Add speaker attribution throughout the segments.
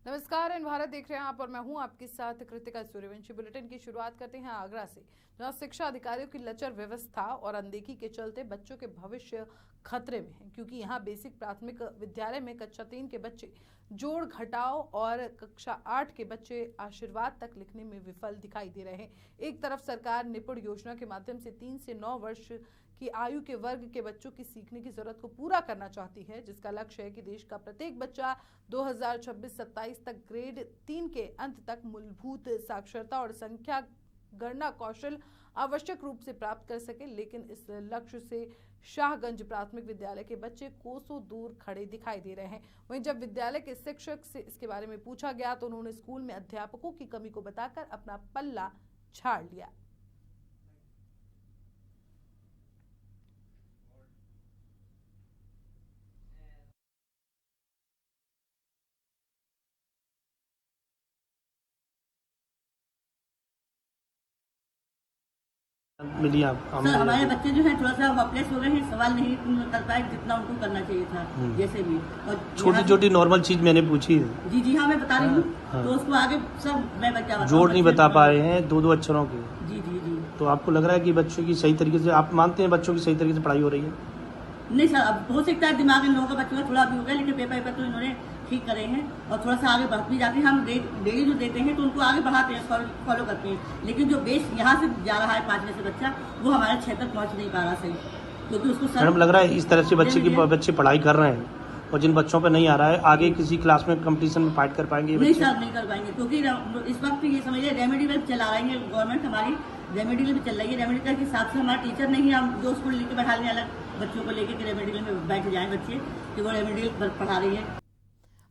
Speaker 1: नमस्कार, इन भारत देख रहे हैं आप और मैं हूं आपके साथ कृतिका सूर्यवंशी। बुलेटिन की शुरुआत करते हैं आगरा से, जहां शिक्षा अधिकारियों की लचर व्यवस्था और अनदेखी के चलते बच्चों के भविष्य खतरे में है, क्योंकि यहां बेसिक प्राथमिक विद्यालय में कक्षा 3 के बच्चे जोड़ घटाव और कक्षा 8 के बच्चे आशीर्वाद तक लिखने में विफल दिखाई दे रहे हैं। एक तरफ सरकार निपुण योजना के माध्यम से 3 से 9 वर्ष की आयु के वर्ग के बच्चों की सीखने की जरूरत को पूरा करना चाहती है, जिसका लक्ष्य है कि देश का प्रत्येक बच्चा 2026-27 तक ग्रेड 3 के अंत तक मूलभूत साक्षरता और संख्या गणना कौशल आवश्यक रूप से प्राप्त कर सके। लेकिन इस लक्ष्य से शाहगंज प्राथमिक विद्यालय के बच्चे कोसों दूर खड़े दिखाई दे रहे हैं। वहीं जब विद्यालय के शिक्षक से इसके बारे में पूछा गया तो उन्होंने स्कूल में अध्यापकों की कमी को बताकर अपना पल्ला झाड़ लिया।
Speaker 2: मिली आप
Speaker 3: सर, हमारे बच्चे जो है थोड़ा सा होपलेस हो गए हैं, सवाल नहीं कर पाए जितना उनको करना चाहिए था। जैसे भी और
Speaker 2: छोटी छोटी नॉर्मल चीज मैंने पूछी है।
Speaker 3: जी हाँ, मैं बता रही हूँ।
Speaker 2: हाँ।
Speaker 3: तो उसको आगे सब मैं बच्चा
Speaker 2: जोड़ नहीं बता पा रहे हैं दो अक्षरों के।
Speaker 3: जी जी जी।
Speaker 2: तो आपको लग रहा है कि बच्चों की सही तरीके से, आप मानते हैं बच्चों की सही तरीके से पढ़ाई हो रही है?
Speaker 3: नहीं सर, अब हो सकता है दिमाग इन लोगों का बच्चों का थोड़ा भी हो गया, लेकिन पेपर तो इन्होंने ठीक करे हैं और थोड़ा सा आगे बढ़ भी जाते हैं। हम डेली जो देते हैं तो उनको आगे बढ़ाते हैं, फॉलो करते हैं। लेकिन जो बेस यहाँ से जा रहा है 5वें से बच्चा, वो हमारे 6 तक पहुँच नहीं पा रहा सही, क्योंकि उसको
Speaker 2: मैडम लग रहा है इस तरह से बच्चे पढ़ाई कर रहे हैं और जिन बच्चों पे नहीं आ रहा है आगे किसी क्लास में कंपटीशन में फाइट कर पाएंगे?
Speaker 3: नहीं सर, नहीं कर पाएंगे, क्योंकि इस वक्त ये समझिए रेमेडियल चला रही है गवर्नमेंट हमारी। रेमेडियल भी चल रही है, रेमेडियल के हिसाब से हमारे टीचर नहीं, हम जो स्कूल लेके बैठा लें अलग बच्चों को लेके कि रेमेडियल में बैठ जाएं बच्चे, कि वो रेमेडियल पढ़ा रही है।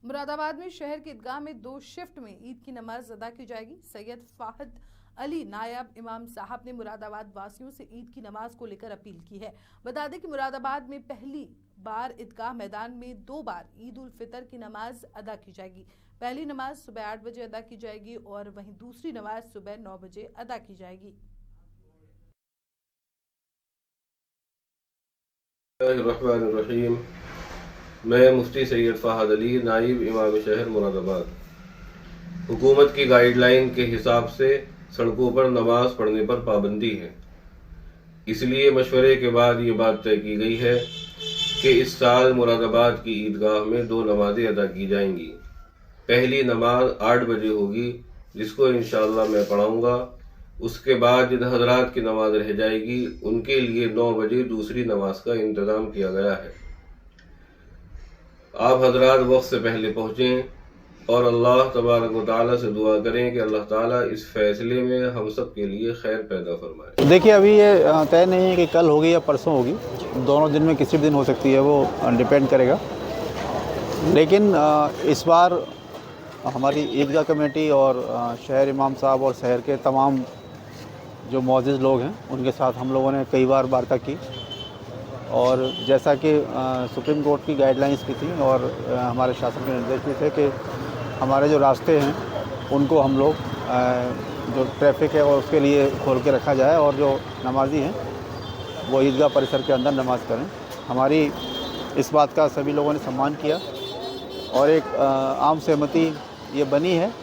Speaker 1: मुरादाबाद में शहर की ईदगाह में 2 शिफ्ट में ईद की नमाज अदा की जाएगी। सैयद फाहद अली नायब इमाम साहब ने मुरादाबाद वासियों से ईद की नमाज को लेकर अपील की है। बता दें कि मुरादाबाद में पहली बार ईदगाह मैदान में 2 बार ईद उल फितर की नमाज अदा की जाएगी। पहली नमाज सुबह 8 बजे अदा की जाएगी और वहीं दूसरी नमाज सुबह 9 बजे अदा की जाएगी।
Speaker 4: रहीम। मैं मुफ्ती सैयद फ़ाहद अली, नाइब इमाम शहर मुरादाबाद। हुकूमत की गाइडलाइन के हिसाब से सड़कों पर नमाज पढ़ने पर पाबंदी है, इसलिए मशवरे के बाद ये बात तय की गई है कि इस साल मुरादाबाद की ईदगाह में 2 नमाजें अदा की जाएंगी। पहली नमाज 8 बजे होगी, जिसको इंशाअल्लाह मैं पढ़ाऊंगा। उसके बाद जिन हजरात की नमाज रह जाएगी उनके लिए 9 बजे दूसरी नमाज का इंतजाम किया गया है। आप हजरात वक्त से पहले पहुँचें और अल्लाह तबारक व तआला से दुआ करें कि अल्लाह ताला इस फैसले में हम सब के लिए खैर पैदा फरमाए।
Speaker 5: देखिए, अभी ये तय नहीं है कि कल होगी या परसों होगी, दोनों दिन में किसी भी दिन हो सकती है, वो डिपेंड करेगा। लेकिन इस बार हमारी ईदगाह कमेटी और शहर इमाम साहब और शहर के तमाम जो मौजूद लोग हैं उनके साथ हम लोगों ने कई बार वार्ता की, और जैसा कि सुप्रीम कोर्ट की गाइडलाइंस भी थी और हमारे शासन के निर्देश भी थे कि हमारे जो रास्ते हैं उनको हम लोग जो ट्रैफिक है और उसके लिए खोल के रखा जाए, और जो नमाजी हैं वो ईदगाह परिसर के अंदर नमाज़ करें। हमारी इस बात का सभी लोगों ने सम्मान किया और एक आम सहमति ये बनी है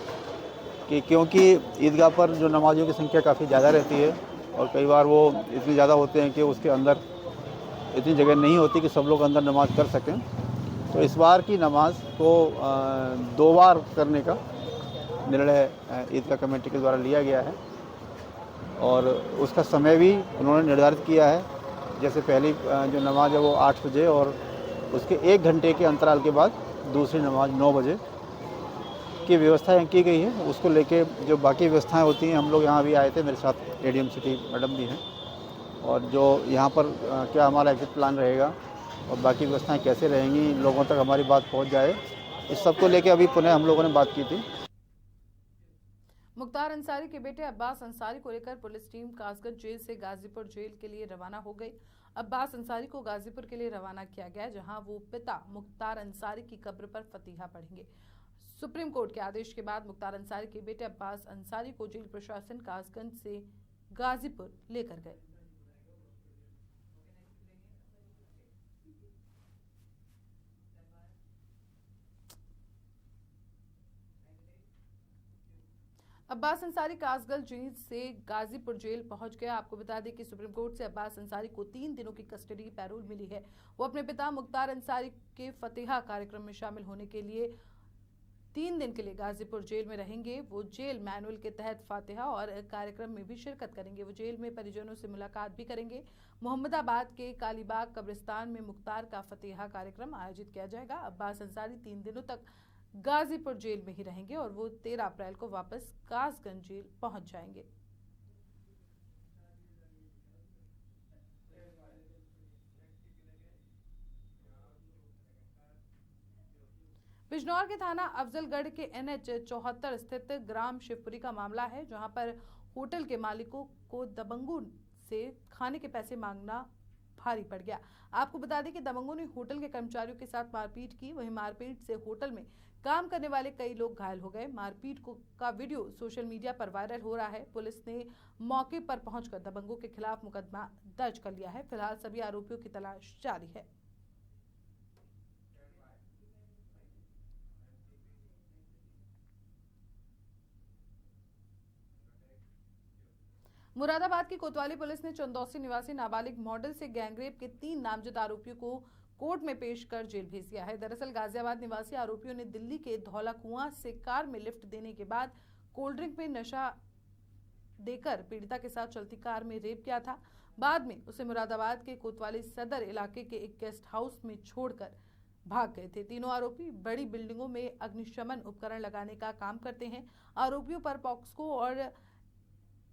Speaker 5: कि क्योंकि ईदगाह पर जो नमाजियों की संख्या काफ़ी ज़्यादा रहती है और कई बार वो इतनी ज़्यादा होते हैं कि उसके अंदर इतनी जगह नहीं होती कि सब लोग अंदर नमाज़ कर सकें, तो इस बार की नमाज को 2 बार करने का निर्णय ईदगाह कमेटी के द्वारा लिया गया है और उसका समय भी उन्होंने निर्धारित किया है। जैसे पहली जो नमाज है वो 8 बजे और उसके 1 घंटे के अंतराल के बाद दूसरी नमाज 9 बजे की व्यवस्था यहाँ की गई है। उसको लेके जो बाकी व्यवस्थाएं होती हैं, हम लोग यहाँ भी आए थे, मेरे साथ एडीएम सिटी मैडम भी हैं, और जो यहाँ पर क्या हमारा एग्जिट प्लान रहेगा और बाकी व्यवस्थाएं कैसे रहेंगी, लोगों तक हमारी बात पहुँच जाए, इस सब को लेके अभी पुनः हम लोगों ने बात की थी।
Speaker 1: मुख्तार अंसारी के बेटे अब्बास अंसारी को लेकर पुलिस टीम कासगंज जेल से गाजीपुर जेल के लिए रवाना हो गई। अब्बास अंसारी को गाजीपुर के लिए रवाना किया गया, जहां वो पिता मुख्तार अंसारी की कब्र पर फतीहा पढ़ेंगे। सुप्रीम कोर्ट के आदेश के बाद मुख्तार अंसारी के बेटे अब्बास अंसारी को जेल प्रशासन कासगंज से गाजीपुर लेकर गए। अब्बास अंसारी कासगंज जेल से गाजीपुर जेल पहुंच गया। आपको बता दें कि सुप्रीम कोर्ट से अब्बास अंसारी को 3 दिनों की कस्टडी पैरोल मिली है। वो अपने पिता मुख्तार अंसारी के फतेहा कार्यक्रम में शामिल होने के लिए 3 दिन के लिए गाजीपुर जेल में रहेंगे। वो जेल मैनुअल के तहत फातिहा और कार्यक्रम में भी शिरकत करेंगे। वो जेल में परिजनों से मुलाकात भी करेंगे। मोहम्मदाबाद के कालीबाग कब्रिस्तान में मुख्तार का फतेहा कार्यक्रम आयोजित किया जाएगा। अब्बास अंसारी 3 दिनों तक गाजीपुर जेल में ही रहेंगे और वो 13 अप्रैल को वापस कासगंज जेल पहुंच जाएंगे। बिजनौर के थाना अफजलगढ़ के NH 74 स्थित ग्राम शिवपुरी का मामला है, जहां पर होटल के मालिकों को दबंगों से खाने के पैसे मांगना भारी पड़ गया। आपको बता दें कि दबंगों ने होटल के कर्मचारियों के साथ मारपीट की। वहीं मारपीट से होटल में काम करने वाले कई लोग घायल हो गए। मारपीट का वीडियो सोशल मीडिया पर वायरल हो रहा है। पुलिस ने मौके पर पहुंचकर दबंगों के खिलाफ मुकदमा दर्ज कर लिया है। फिलहाल सभी आरोपियों की तलाश जारी है। मुरादाबाद की कोतवाली पुलिस ने चंदौसी निवासी नाबालिग मॉडल से गैंगरेप के 3 नामजद आरोपियों को कोर्ट में पेश कर जेल भेज दिया है। दरअसल गाजियाबाद निवासी आरोपियों ने दिल्ली के धौला कुआं से कार में लिफ्ट देने के बाद कोल्ड ड्रिंक में नशा देकर पीड़िता के साथ चलती कार में रेप किया था। बाद में उसे मुरादाबाद के कोतवाली सदर इलाके के एक गेस्ट हाउस में छोड़कर भाग गए थे। तीनों आरोपी बड़ी बिल्डिंगों में अग्निशमन उपकरण लगाने का काम करते हैं। आरोपियों पर पॉक्सो और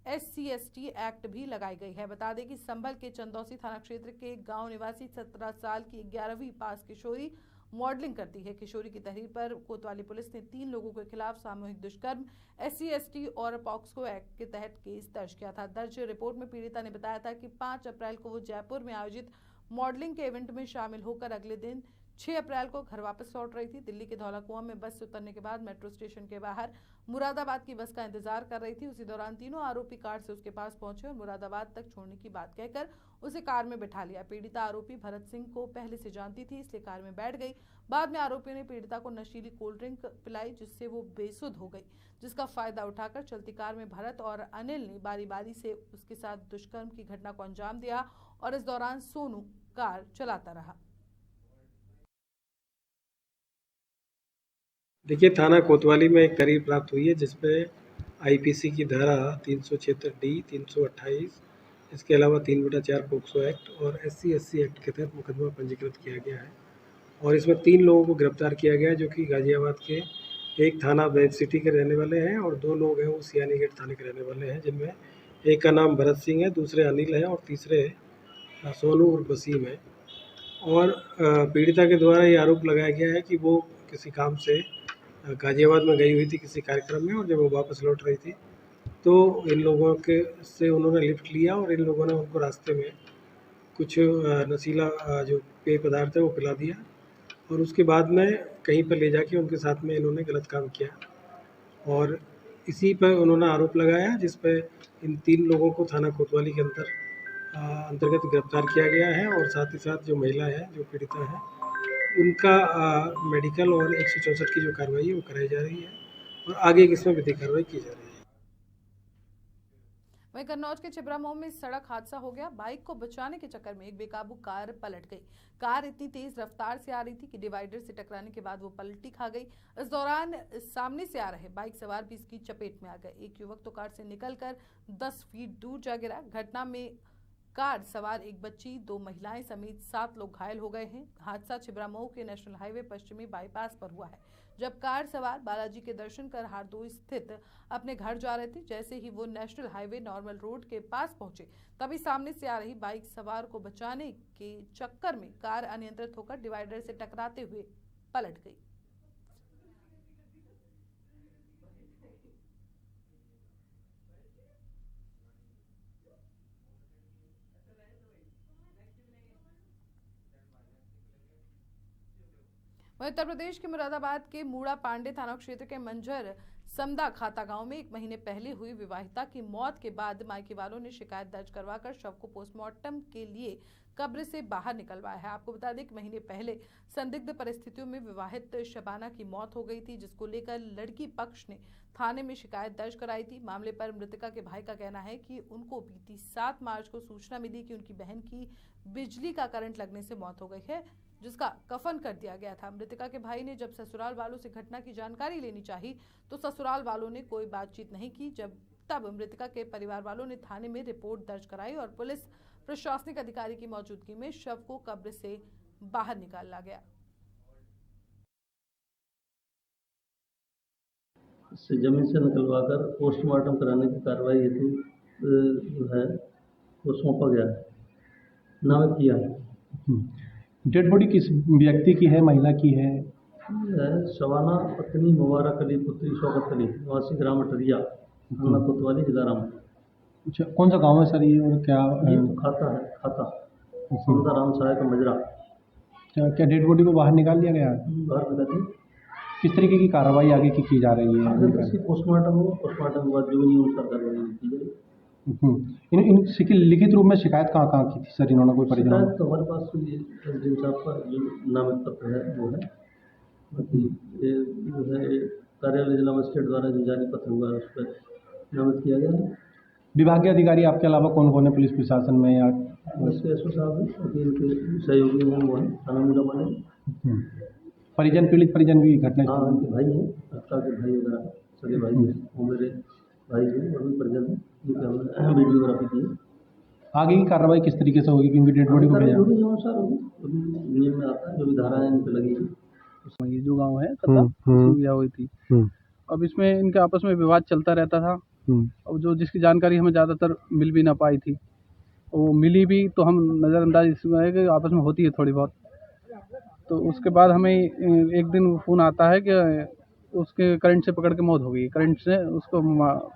Speaker 1: SC/ST एक्ट भी लगाई गई है। बता दें कि संभल के चंदौसी थाना क्षेत्र के गांव निवासी 17 साल की 11वीं पास किशोरी मॉडलिंग करती है। किशोरी की तहरीर पर कोतवाली पुलिस ने 3 लोगों के खिलाफ सामूहिक दुष्कर्म, SC/ST और पॉक्सो एक्ट के तहत केस दर्ज किया था। दर्ज रिपोर्ट में पीड़िता ने बताया था कि 5 अप्रैल को वो जयपुर में आयोजित मॉडलिंग के इवेंट में शामिल होकर अगले दिन 6 अप्रैल को घर वापस लौट रही थी। दिल्ली के धौला कुआं में बस से उतरने के बाद मेट्रो स्टेशन के बाहर मुरादाबाद की बस का इंतजार कर रही थी। उसी दौरान तीनों आरोपी कार से उसके पास पहुंचे और मुरादाबाद तक छोड़ने की बात कहकर उसे कार में बैठा लिया। पीड़िता आरोपी भरत सिंह को पहले से जानती थी, इसलिए कार में बैठ गई। बाद में आरोपियों ने पीड़िता को नशीली कोल्ड ड्रिंक पिलाई, जिससे वो बेसुध हो गई, जिसका फायदा उठाकर चलती कार में भरत और अनिल ने बारी बारी से उसके साथ दुष्कर्म की घटना को अंजाम दिया और इस दौरान सोनू कार चलाता रहा।
Speaker 6: देखिए, थाना कोतवाली में एक करीब प्राप्त हुई है जिसपे IPC की धारा 376D, 328, इसके अलावा 3/4 पॉक्सो एक्ट और SC/ST एक्ट के तहत मुकदमा पंजीकृत किया गया है और इसमें 3 लोगों को गिरफ्तार किया गया है, जो कि गाजियाबाद के एक थाना बेब सिटी के रहने वाले हैं और 2 लोग हैं वो सियानी गेट थाने के रहने वाले हैं, जिनमें एक का नाम भरत सिंह है, दूसरे अनिल है और तीसरे सोनू और वसीम है। और पीड़िता के द्वारा ये आरोप लगाया गया है कि वो किसी काम से गाजियाबाद में गई हुई थी किसी कार्यक्रम में और जब वो वापस लौट रही थी तो इन लोगों के से उन्होंने लिफ्ट लिया और इन लोगों ने उनको रास्ते में कुछ नशीला जो पेय पदार्थ है वो पिला दिया और उसके बाद में कहीं पर ले जाके उनके साथ में इन्होंने गलत काम किया और इसी पर उन्होंने आरोप लगाया, जिस पर इन 3 लोगों को थाना कोतवाली के अंतर्गत गिरफ्तार किया गया है और साथ ही साथ जो महिला है, जो पीड़िता है, उनका मेडिकल और 164 की जो कार्रवाई है वो कराई जा रही है और आगे इसमें विधिक कार्रवाई की जा रही है।
Speaker 1: वहीं कन्नौज के छिबरामऊ में सड़क हादसा हो गया। बाइक को बचाने के चक्कर में एक बेकाबू कार पलट गई। कार इतनी तेज रफ्तार से आ रही थी कि डिवाइडर से टकराने के बाद वो पलटी खा गई। इस दौरान सामने से आ रहे बाइक सवार भी इसकी चपेट में आ गए। एक युवक तो कार से निकलकर 10 फीट दूर जा गिरा। घटना में कार सवार एक बच्ची, 2 महिलाएं समेत 7 लोग घायल हो गए हैं। हादसा छिबरामऊ के नेशनल हाईवे पश्चिमी बाईपास पर हुआ है, जब कार सवार बालाजी के दर्शन कर हारदोई स्थित अपने घर जा रहे थे। जैसे ही वो नेशनल हाईवे नॉर्मल रोड के पास पहुंचे, तभी सामने से आ रही बाइक सवार को बचाने के चक्कर में कार अनियंत्रित होकर डिवाइडर से टकराते हुए पलट गई। उत्तर प्रदेश के मुरादाबाद के मूड़ा पांडे थाना क्षेत्र के मंझर समदा खाता गांव में 1 महीने पहले हुई विवाहिता की मौत के बाद मायके वालों ने शिकायत दर्ज करवाकर शव को पोस्टमार्टम के लिए कब्र से बाहर निकलवाया है। आपको बता दें कि महीने पहले संदिग्ध परिस्थितियों में विवाहित शबाना की मौत हो गई थी, जिसको लेकर लड़की पक्ष ने थाने में शिकायत दर्ज कराई थी। मामले पर मृतका के भाई का कहना है कि उनको बीती 7 मार्च को सूचना मिली कि उनकी बहन की बिजली का करंट लगने से मौत हो गई है, जिसका कफन कर दिया गया था। मृतका के भाई ने जब ससुराल वालों से घटना की जानकारी लेनी चाही तो ससुराल वालों ने कोई बातचीत नहीं की। तब मृतका के परिवार वालों ने थाने में रिपोर्ट दर्ज कराई और पुलिस प्रशासनिक अधिकारी की मौजूदगी में शव को कब्र से बाहर निकाला गया।
Speaker 7: इससे जमीन से निकलवाकर पोस्टमार्टम कराने की कार्रवाई हेतु जो है वो सौंपा गया है, नामित किया है।
Speaker 6: डेड बॉडी किस व्यक्ति की है, महिला की है?
Speaker 7: शबाना पत्नी मुबारक अली पुत्री शौकत अली निवासी ग्राम अटरिया थाना कोतवाली जिला रामपुर।
Speaker 6: अच्छा, कौन सा गांव है सर ये और क्या?
Speaker 7: ये तो खाता समदा राम सहायक मजरा।
Speaker 6: क्या डेड बॉडी को बाहर निकाल लिया गया?
Speaker 7: बाहर निकाली।
Speaker 6: किस तरीके की कार्रवाई आगे की जा रही है?
Speaker 7: अगर इसकी पोस्टमार्टम हो, पोस्टमार्टम के बाद जो भी अनुसार कार्रवाई की जाएगी।
Speaker 6: इनकी लिखित रूप में शिकायत कहाँ की थी सर? इन्होंने कोई परिजन?
Speaker 7: शिकायत तो हमारे पास एसडीएम साहब का जो नामित पत्र है वो है, बाकी ये जो है कार्यालय जिला मजिस्ट्रेट द्वारा जो जारी पत्र हुआ है उस पर नामित किया गया है।
Speaker 6: विभागीय अधिकारी आपके अलावा कौन कौन है पुलिस प्रशासन में? या
Speaker 7: उसके एसओ साहब हैं, वकील के सहयोगी हैं, वो हैं थाना मीरा वाले।
Speaker 6: परिजन, पीड़ित परिजन भी घटना?
Speaker 7: हाँ, उनके भाई हैं, अक्का के भाई वगैरह सगे भाई हैं, वो मेरे भाई हैं और भी परिजन हैं, उनके हमने वीडियोग्राफी की है।
Speaker 6: आगे की कार्रवाई किस तरीके से होगी क्योंकि डेड बॉडी को भेजा?
Speaker 7: जो भी अनुसार होगी, अभी नियम में आता है, जो भी धाराएं इन पर लगी है।
Speaker 8: ये जो गांव है कथा इसमें हुई थी। अब इसमें इनके आपस में विवाद चलता रहता था। अब जो जिसकी जानकारी हमें ज़्यादातर मिल भी ना पाई थी, वो मिली भी तो हम नज़रअंदाज इसमें है कि आपस में होती है थोड़ी बहुत। तो उसके बाद हमें एक दिन फ़ोन आता है कि उसके करंट से पकड़ के मौत हो गई। करंट से उसको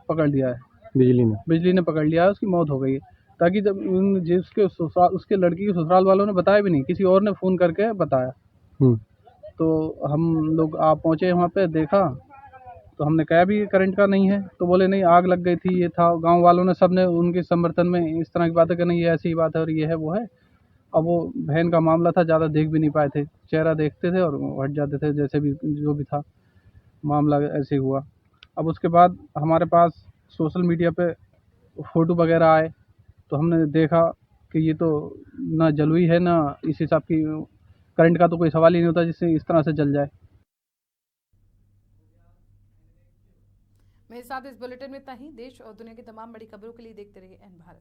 Speaker 8: पकड़ लिया है, बिजली ने पकड़ लिया है, उसकी मौत हो गई है। ताकि जब जिसके उसके लड़की के ससुराल वालों ने बताया भी नहीं, किसी और ने फ़ोन करके बताया। तो हम लोग आप पहुँचे वहाँ पे, देखा तो हमने कहा भी करंट का नहीं है, तो बोले नहीं आग लग गई थी, ये था। गांव वालों ने सबने उनके समर्थन में इस तरह की बातें करनी, ये ऐसी बात है और ये है वो है। अब वो बहन का मामला था, ज़्यादा देख भी नहीं पाए थे, चेहरा देखते थे और हट जाते थे, जैसे भी जो भी था मामला ऐसे हुआ। अब उसके बाद हमारे पास सोशल मीडिया पे फ़ोटो वगैरह आए तो हमने देखा कि ये तो ना जलुई है, ना इस हिसाब की करंट का तो कोई सवाल ही नहीं होता जिससे इस तरह से जल जाए।
Speaker 1: मेरे साथ इस बुलेटिन में इतना ही। देश और दुनिया की तमाम बड़ी खबरों के लिए देखते रहिए एन भारत।